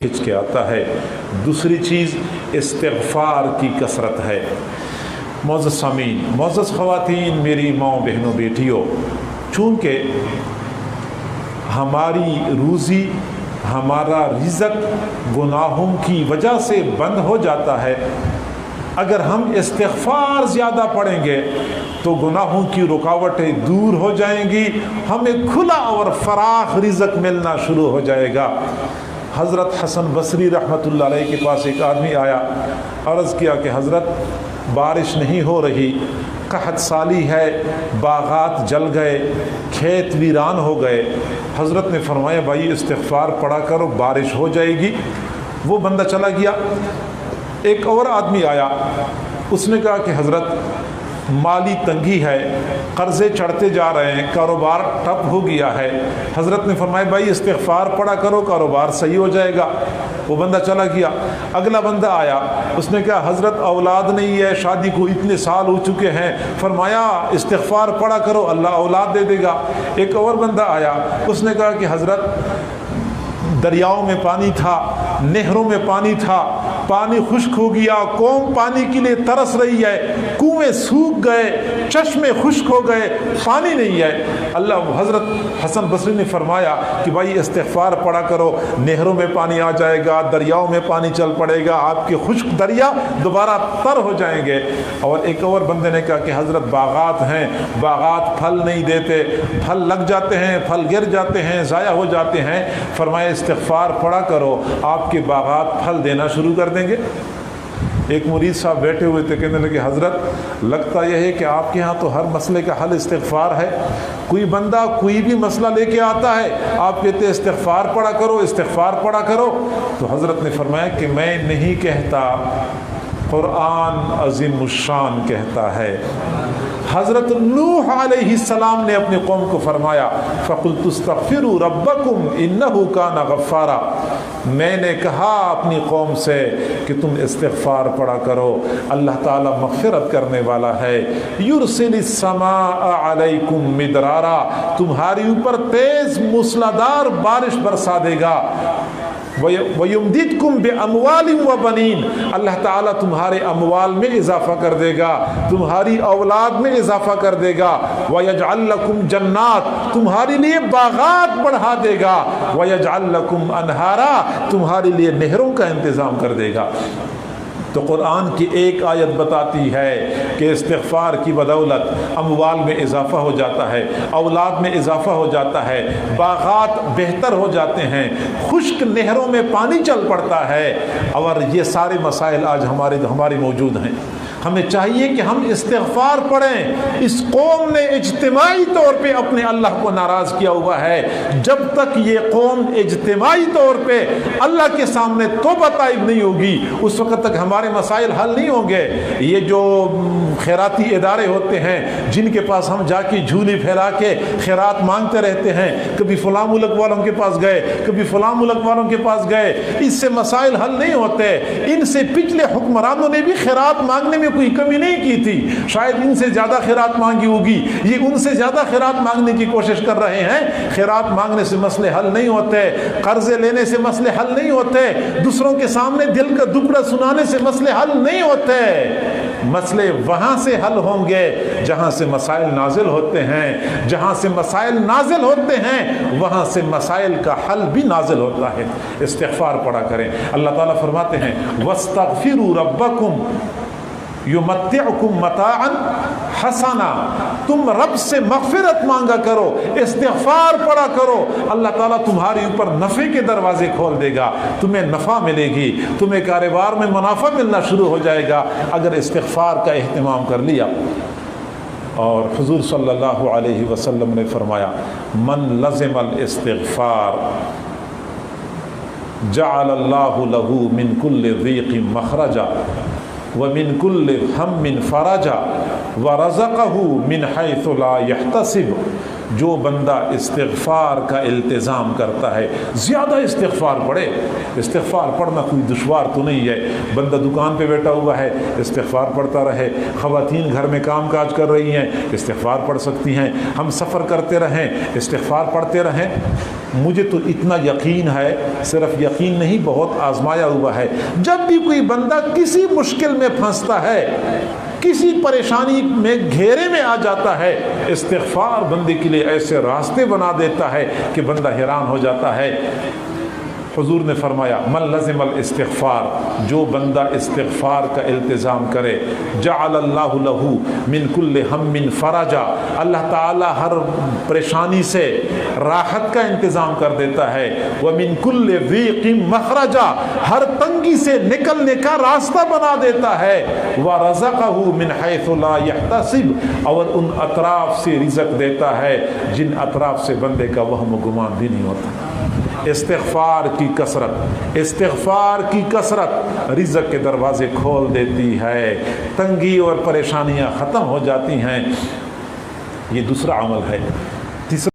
کھنچ کے آتا ہے۔ دوسری چیز استغفار کی کثرت ہے۔ معزز سامعین، معزز خواتین، میری ماں بہنوں بیٹیوں، چونکہ ہماری روزی، ہمارا رزق گناہوں کی وجہ سے بند ہو جاتا ہے، اگر ہم استغفار زیادہ پڑھیں گے تو گناہوں کی رکاوٹیں دور ہو جائیں گی، ہمیں کھلا اور فراخ رزق ملنا شروع ہو جائے گا۔ حضرت حسن بصری رحمۃ اللہ علیہ کے پاس ایک آدمی آیا، عرض کیا کہ حضرت بارش نہیں ہو رہی، قحط سالی ہے، باغات جل گئے، کھیت ویران ہو گئے۔ حضرت نے فرمایا بھائی استغفار پڑھا کرو، بارش ہو جائے گی۔ وہ بندہ چلا گیا۔ ایک اور آدمی آیا، اس نے کہا کہ حضرت مالی تنگی ہے، قرضے چڑھتے جا رہے ہیں، کاروبار ٹھپ ہو گیا ہے۔ حضرت نے فرمایا بھائی استغفار پڑھا کرو، کاروبار صحیح ہو جائے گا۔ وہ بندہ چلا گیا۔ اگلا بندہ آیا، اس نے کہا حضرت اولاد نہیں ہے، شادی کو اتنے سال ہو چکے ہیں، فرمایا استغفار پڑھا کرو، اللہ اولاد دے دے گا۔ ایک اور بندہ آیا، اس نے کہا کہ حضرت دریاؤں میں پانی تھا، نہروں میں پانی تھا، پانی خشک ہو گیا، قوم پانی کے لیے ترس رہی ہے، کنویں سوکھ گئے، چشمے خشک ہو گئے، پانی نہیں ہے۔ اللہ حضرت حسن بصری نے فرمایا کہ بھائی استغفار پڑھا کرو، نہروں میں پانی آ جائے گا، دریاؤں میں پانی چل پڑے گا، آپ کے خشک دریا دوبارہ تر ہو جائیں گے۔ اور ایک اور بندے نے کہا کہ حضرت باغات ہیں، باغات پھل نہیں دیتے، پھل لگ جاتے ہیں، پھل گر جاتے ہیں، ضائع ہو جاتے ہیں، فرمایا استغفار پڑھا کرو، آپ کے باغات پھل دینا شروع کر دیں گے۔ ایک مرید صاحب بیٹھے ہوئے تھے، کہنے لگے حضرت لگتا یہ ہے کہ آپ کے ہاں تو ہر مسئلے کا حل استغفار ہے، کوئی بندہ کوئی بھی مسئلہ لے کے آتا ہے، آپ کہتے ہیں استغفار پڑھا کرو، استغفار پڑھا کرو۔ تو حضرت نے فرمایا کہ میں نہیں کہتا، قرآن عظیم الشان کہتا ہے۔ حضرت نوح علیہ السلام نے اپنی قوم کو فرمایا فَقُلْتُ اسْتَغْفِرُوا رَبَّكُمْ إِنَّهُ كَانَ غَفَّارًا، میں نے کہا اپنی قوم سے کہ تم استغفار پڑھا کرو، اللہ تعالیٰ مغفرت کرنے والا ہے۔ يُرْسِلِ السَّمَاءَ عَلَيْكُمْ مِدْرَارًا، تمہاری اوپر تیز موسلادھار بارش برسا دے گا۔ وَيُمْدِدْكُمْ بِأَمْوَالٍ وَبَنِينَ، اللہ تعالیٰ تمہارے اموال میں اضافہ کر دے گا، تمہاری اولاد میں اضافہ کر دے گا۔ وَيَجْعَلْ لَكُمْ جَنَّاتٍ، تمہارے لیے باغات بڑھا دے گا۔ وَيَجْعَلْ لَكُمْ أَنْهَارًا، تمہارے لیے نہروں کا انتظام کر دے گا۔ تو قرآن کی ایک آیت بتاتی ہے کہ استغفار کی بدولت اموال میں اضافہ ہو جاتا ہے، اولاد میں اضافہ ہو جاتا ہے، باغات بہتر ہو جاتے ہیں، خشک نہروں میں پانی چل پڑتا ہے، اور یہ سارے مسائل آج ہماری موجود ہیں۔ ہمیں چاہیے کہ ہم استغفار پڑھیں۔ اس قوم نے اجتماعی طور پہ اپنے اللہ کو ناراض کیا ہوا ہے، جب تک یہ قوم اجتماعی طور پہ اللہ کے سامنے توبہ طائب نہیں ہوگی اس وقت تک ہمارے مسائل حل نہیں ہوں گے۔ یہ جو خیراتی ادارے ہوتے ہیں جن کے پاس ہم جا کے جھولی پھیلا کے خیرات مانگتے رہتے ہیں، کبھی فلاں ملک والوں کے پاس گئے، کبھی فلاں ملک والوں کے پاس گئے، اس سے مسائل حل نہیں ہوتے۔ ان سے پچھلے حکمرانوں نے بھی خیرات مانگنے میں کوئی کمی نہیں کی تھی، شاید ان سے زیادہ خیرات مانگی ہوگی، یہ ان سے زیادہ خیرات مانگنے کی کوشش کر رہے ہیں۔ خیرات مانگنے سے مسئلے حل نہیں ہوتے، قرضے لینے سے مسئلے حل نہیں ہوتے، دوسروں کے سامنے دل کا دکڑا سنانے سے مسئلے حل نہیں ہوتے۔ مسئلے وہاں سے حل ہوں گے جہاں سے مسائل نازل ہوتے ہیں، جہاں سے مسائل نازل ہوتے ہیں وہاں سے مسائل کا حل بھی نازل ہوتا ہے۔ استغفار پڑھا کریں۔ اللہ تعالیٰ فرماتے ہیں وَاسْتَغْفِرُوا رَبَّكُمْ یمتعکم متاعا حسنا، تم رب سے مغفرت مانگا کرو، استغفار پڑھا کرو، اللہ تعالیٰ تمہارے اوپر نفع کے دروازے کھول دے گا، تمہیں نفع ملے گی، تمہیں کاروبار میں منافع ملنا شروع ہو جائے گا اگر استغفار کا اہتمام کر لیا۔ اور حضور صلی اللہ علیہ وسلم نے فرمایا من لزم الاستغفار جعل اللہ له من كل ضیق مخرجا ومن كل هم فرجا ورزقه من حيث لا يحتسب جو بندہ استغفار کا التزام کرتا ہے، زیادہ استغفار پڑھے۔ استغفار پڑھنا کوئی دشوار تو نہیں ہے، بندہ دکان پہ بیٹھا ہوا ہے استغفار پڑھتا رہے، خواتین گھر میں کام کاج کر رہی ہیں استغفار پڑھ سکتی ہیں، ہم سفر کرتے رہیں استغفار پڑھتے رہیں۔ مجھے تو اتنا یقین ہے، صرف یقین نہیں بہت آزمایا ہوا ہے، جب بھی کوئی بندہ کسی مشکل میں پھنستا ہے، کسی پریشانی میں گھیرے میں آ جاتا ہے، استغفار بندے کے لیے ایسے راستے بنا دیتا ہے کہ بندہ حیران ہو جاتا ہے۔ حضور نے فرمایا من لزم الاستغفار، جو بندہ استغفار کا التزام کرے، جعل اللہ لہ من کل ہم فرجا، اللہ تعالی ہر پریشانی سے راحت کا انتظام کر دیتا ہے، ومن کل ضیق مخرجا، ہر تنگی سے نکلنے کا راستہ بنا دیتا ہے، ورزقہ من حیث لا یحتسب، اور ان اطراف سے رزق دیتا ہے جن اطراف سے بندے کا وہم و گمان بھی نہیں ہوتا۔ استغفار کی کثرت رزق کے دروازے کھول دیتی ہے، تنگی اور پریشانیاں ختم ہو جاتی ہیں۔ یہ دوسرا عمل ہے۔ تیسرا